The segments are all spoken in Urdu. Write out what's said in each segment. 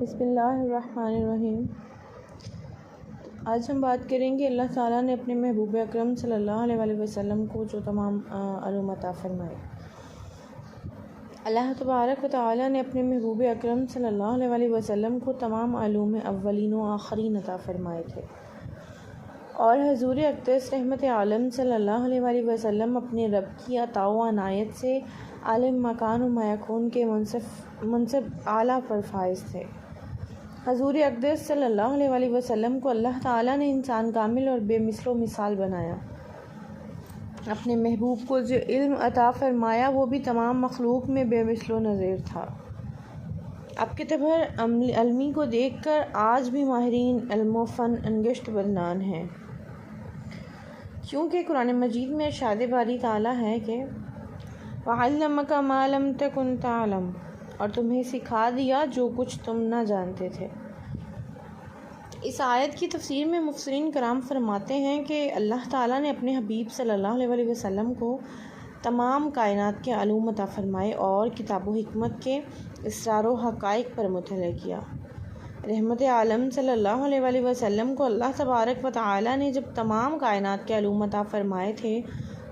بسم اللہ الرحمن الرحیم۔ آج ہم بات کریں گے اللہ تعالیٰ نے اپنے محبوب اکرم صلی اللہ علیہ وسلم کو جو تمام علوم عطا فرمائے۔ اللہ تبارک و تعالیٰ نے اپنے محبوب اکرم صلی اللہ علیہ وسلم کو تمام علوم اولین و آخرین عطا فرمائے تھے، اور حضور اقدس رحمت عالم صلی اللہ علیہ وسلم اپنے رب کی عطا و عنایت سے عالم مکان و میکون کے منصب اعلیٰ پر فائز تھے۔ حضور اقدس صلی اللہ علیہ وسلم کو اللہ تعالیٰ نے انسان کامل اور بے مثل و مثال بنایا۔ اپنے محبوب کو جو علم عطا فرمایا وہ بھی تمام مخلوق میں بے مثل و نظیر تھا۔ اب کے تبر علمی کو دیکھ کر آج بھی ماہرین علم و فن انگشت بدنان ہیں، کیونکہ قرآن مجید میں ارشاد باری تعالیٰ ہے کہ وَعَلَّمَكَ مَا لَمْ تَكُنْ تَعْلَمُ، اور تمہیں سکھا دیا جو کچھ تم نہ جانتے تھے۔ اس آیت کی تفسیر میں مفسرین کرام فرماتے ہیں کہ اللہ تعالیٰ نے اپنے حبیب صلی اللہ علیہ وسلم کو تمام کائنات کے علوم عطا فرمائے اور کتاب و حکمت کے اسرار و حقائق پر مطلع کیا۔ رحمت عالم صلی اللہ علیہ وسلم کو اللہ تبارک و تعالیٰ نے جب تمام کائنات کے علوم عطا فرمائے تھے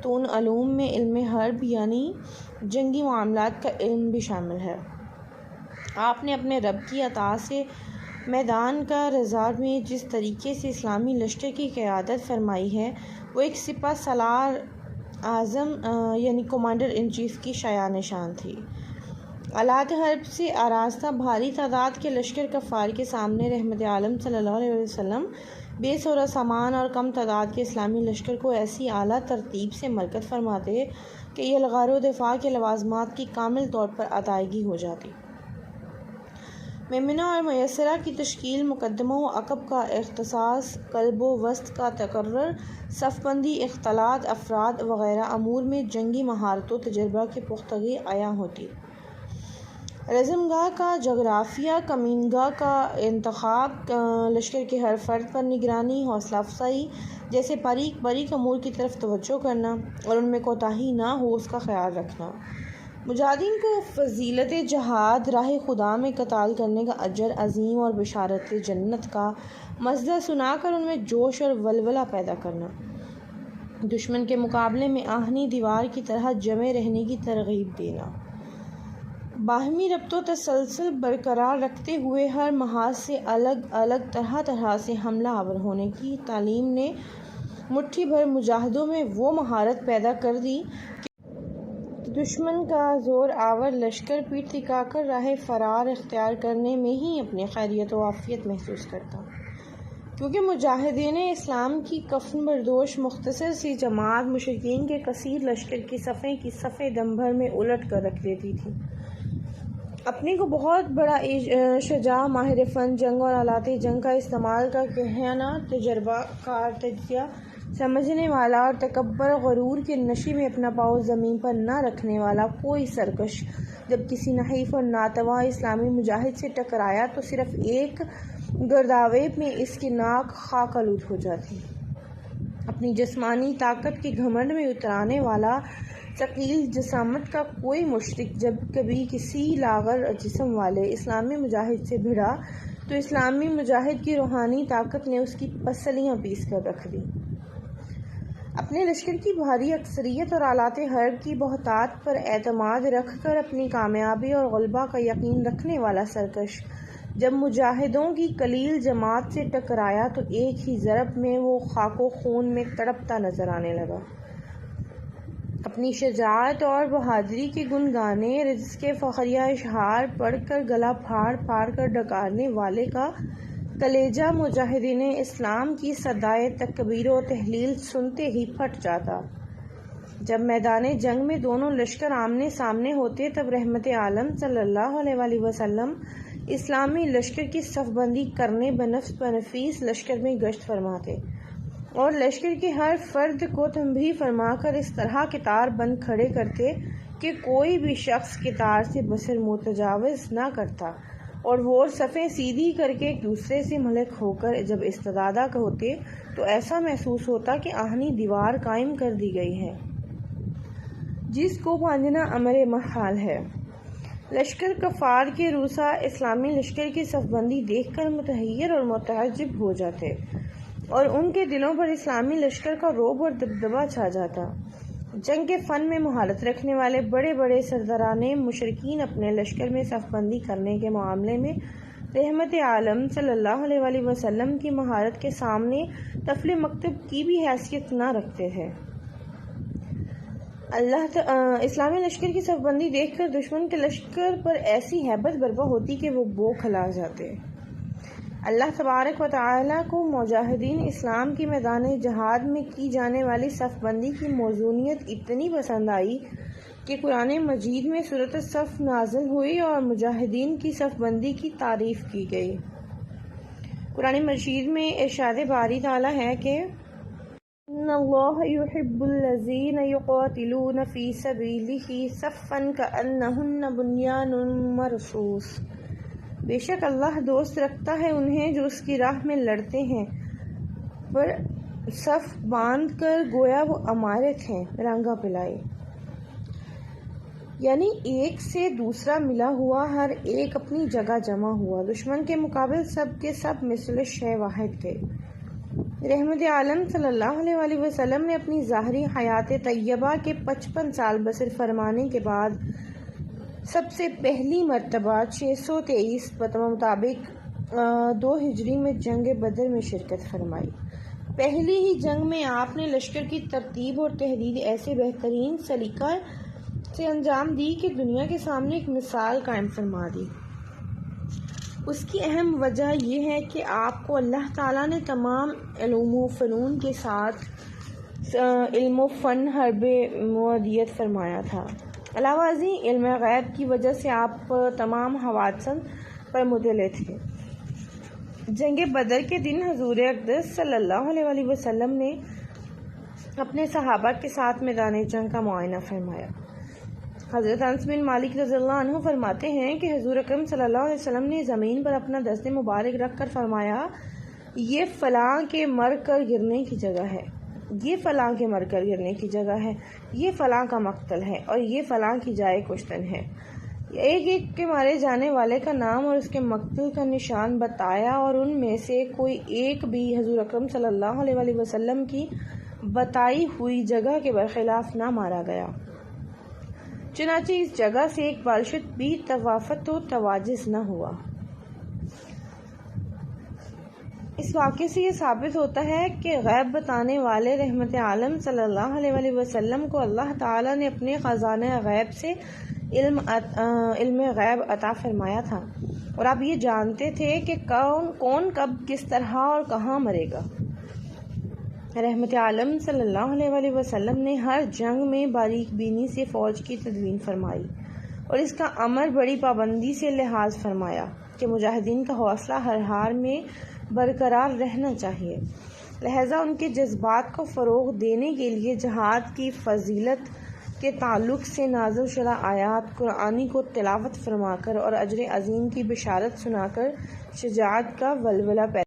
تو ان علوم میں علم حرب یعنی جنگی معاملات کا علم بھی شامل ہے۔ آپ نے اپنے رب کی عطا سے میدان کا رضا میں جس طریقے سے اسلامی لشکر کی قیادت فرمائی ہے وہ ایک سپہ سالار اعظم یعنی کمانڈر ان چیف کی شایع نشان تھی۔ آلات حرب سے آراستہ بھاری تعداد کے لشکر کفار کے سامنے رحمت عالم صلی اللہ علیہ وسلم بے سورہ سامان اور کم تعداد کے اسلامی لشکر کو ایسی اعلیٰ ترتیب سے مرکت فرماتے کہ یہ الغار و دفاع کے لوازمات کی کامل طور پر ادائیگی ہو جاتی۔ ممنہ اور میسرہ کی تشکیل، مقدمہ و عقب کا اختصاص، قلب و وسط کا تقرر، صف بندی، اختلاط افراد وغیرہ امور میں جنگی مہارت و تجربہ کی پختگی عیاں ہوتی۔ رزمگاہ کا جغرافیہ، کمینگاہ کا انتخاب، لشکر کے ہر فرد پر نگرانی، حوصلہ افزائی جیسے باریک باریک امور کی طرف توجہ کرنا اور ان میں کوتاہی نہ ہو اس کا خیال رکھنا، مجاہدین کو فضیلت جہاد راہ خدا میں قتال کرنے کا اجر عظیم اور بشارت جنت کا مزہ سنا کر ان میں جوش اور ولولہ پیدا کرنا، دشمن کے مقابلے میں آہنی دیوار کی طرح جمے رہنے کی ترغیب دینا، باہمی ربط و تسلسل برقرار رکھتے ہوئے ہر محاذ سے الگ الگ طرح سے حملہ آور ہونے کی تعلیم نے مٹھی بھر مجاہدوں میں وہ مہارت پیدا کر دی کہ دشمن کا زور آور لشکر پیٹ دکھا کر راہ فرار اختیار کرنے میں ہی اپنی خیریت و عافیت محسوس کرتا، کیونکہ مجاہدین اسلام کی کفن بردوش مختصر سی جماعت مشرکین کے کثیر لشکر کی صفیں دم بھر میں الٹ کر رکھ دیتی تھی۔ اپنے کو بہت بڑا شجاع، ماہر فن جنگ اور آلات جنگ کا استعمال کا کہیانہ، تجربہ کار، تجزیہ سمجھنے والا اور تکبر غرور کے نشے میں اپنا پاؤں زمین پر نہ رکھنے والا کوئی سرکش جب کسی نحیف اور ناتواں اسلامی مجاہد سے ٹکرایا تو صرف ایک گرداوے میں اس کی ناک خاک آلود ہو جاتی۔ اپنی جسمانی طاقت کے گھمنڈ میں اترانے والا ثقیل جسامت کا کوئی مشرک جب کبھی کسی لاغر جسم والے اسلامی مجاہد سے بھڑا تو اسلامی مجاہد کی روحانی طاقت نے اس کی پسلیاں پیس کر رکھ دی۔ اپنے لشکر کی بھاری اکثریت اور آلات حرب کی بہتات پر اعتماد رکھ کر اپنی کامیابی اور غلبہ کا یقین رکھنے والا سرکش جب مجاہدوں کی قلیل جماعت سے ٹکرایا تو ایک ہی ضرب میں وہ خاک و خون میں تڑپتا نظر آنے لگا۔ اپنی شجاعت اور بہادری کے گنگانے رجس کے فخریہ اشعار پڑھ کر گلا پھاڑ پھاڑ کر ڈکارنے والے کا کلیجہ مجاہدین اسلام کی صدائے تکبیر و تہلیل سنتے ہی پھٹ جاتا۔ جب میدان جنگ میں دونوں لشکر آمنے سامنے ہوتے تب رحمت عالم صلی اللہ علیہ وسلم اسلامی لشکر کی صف بندی کرنے بنفس بنفیس لشکر میں گشت فرماتے اور لشکر کے ہر فرد کو تنبیہ فرما کر اس طرح قطار بند کھڑے کرتے کہ کوئی بھی شخص قطار سے بصر متجاوز نہ کرتا، اور وہ صفیں سیدھی کر کے ایک دوسرے سے ملک ہو کر جب استدادہ ہوتے تو ایسا محسوس ہوتا کہ آہنی دیوار قائم کر دی گئی ہے جس کو باندھنا امر محال ہے۔ لشکر کفار کے روسا اسلامی لشکر کی صف بندی دیکھ کر متحیر اور متعجب ہو جاتے اور ان کے دلوں پر اسلامی لشکر کا رعب اور دبدبہ چھا جاتا۔ جنگ کے فن میں مہارت رکھنے والے بڑے بڑے سرداران مشرکین اپنے لشکر میں صف بندی کرنے کے معاملے میں رحمت عالم صلی اللہ علیہ وآلہ وسلم کی مہارت کے سامنے طفل مکتب کی بھی حیثیت نہ رکھتے تھے۔ اسلامی لشکر کی صف بندی دیکھ کر دشمن کے لشکر پر ایسی ہیبت برپا ہوتی کہ وہ بو کھلا جاتے۔ اللہ تبارک و تعالیٰ کو مجاہدین اسلام کی میدان جہاد میں کی جانے والی صف بندی کی موزونیت اتنی پسند آئی کہ قرآن مجید میں سورۃ الصف نازل ہوئی اور مجاہدین کی صف بندی کی تعریف کی گئی۔ قرآن مجید میں ارشاد باری تعالیٰ ہے کہ ان اللہ یحب الذین یقاتلون فی سبیلہ صفا کأنہم بنیان مرصوص، بے شک اللہ دوست رکھتا ہے انہیں جو اس کی راہ میں لڑتے ہیں پر صف باندھ کر گویا وہ عمارت ہیں رنگا پلائے، یعنی ایک سے دوسرا ملا ہوا، ہر ایک اپنی جگہ جمع ہوا، دشمن کے مقابل سب کے سب مثل شے واحد تھے۔ رحمت عالم صلی اللہ علیہ وآلہ وسلم نے اپنی ظاہری حیات طیبہ کے 55 سال بسر فرمانے کے بعد سب سے پہلی مرتبہ 623 مطابق 2 ہجری میں جنگ بدر میں شرکت فرمائی۔ پہلی ہی جنگ میں آپ نے لشکر کی ترتیب اور تحریر ایسے بہترین سلیقہ سے انجام دی کہ دنیا کے سامنے ایک مثال قائم فرما دی۔ اس کی اہم وجہ یہ ہے کہ آپ کو اللہ تعالیٰ نے تمام علوم و فنون کے ساتھ علم و فن حرب معدیت فرمایا تھا۔ علاوہ ازیں علم غیب کی وجہ سے آپ تمام حوادث پر مطلع تھے۔ جنگ بدر کے دن حضور اقدس صلی اللہ علیہ وآلہ وسلم نے اپنے صحابہ کے ساتھ میدان جنگ کا معائنہ فرمایا۔ حضرت انس بن مالک رضی اللہ عنہ فرماتے ہیں کہ حضور اکرم صلی اللہ علیہ وسلم نے زمین پر اپنا دست مبارک رکھ کر فرمایا، یہ فلاں کے مر کر گرنے کی جگہ ہے، یہ فلاں کے مر کر گرنے کی جگہ ہے، یہ فلاں کا مقتل ہے اور یہ فلاں کی جائے کشتن ہے۔ ایک ایک کے مارے جانے والے کا نام اور اس کے مقتل کا نشان بتایا، اور ان میں سے کوئی ایک بھی حضور اکرم صلی اللہ علیہ وآلہ وسلم کی بتائی ہوئی جگہ کے برخلاف نہ مارا گیا۔ چنانچہ اس جگہ سے ایک بالشت بھی توافت و تواجس نہ ہوا۔ اس واقعے سے یہ ثابت ہوتا ہے کہ غیب بتانے والے رحمت عالم صلی اللہ علیہ وآلہ وسلم کو اللہ تعالیٰ نے اپنے خزانہ غیب سے علم غیب عطا فرمایا تھا، اور آپ یہ جانتے تھے کہ کون کب کس طرح اور کہاں مرے گا۔ رحمت عالم صلی اللہ علیہ وآلہ وسلم نے ہر جنگ میں باریک بینی سے فوج کی تدوین فرمائی اور اس کا امر بڑی پابندی سے لحاظ فرمایا کہ مجاہدین کا حوصلہ ہر حال میں برقرار رہنا چاہیے۔ لہذا ان کے جذبات کو فروغ دینے کے لیے جہاد کی فضیلت کے تعلق سے نازل شدہ آیات قرآنی کو تلاوت فرما کر اور اجر عظیم کی بشارت سنا کر شجاعت کا ولولہ پیدا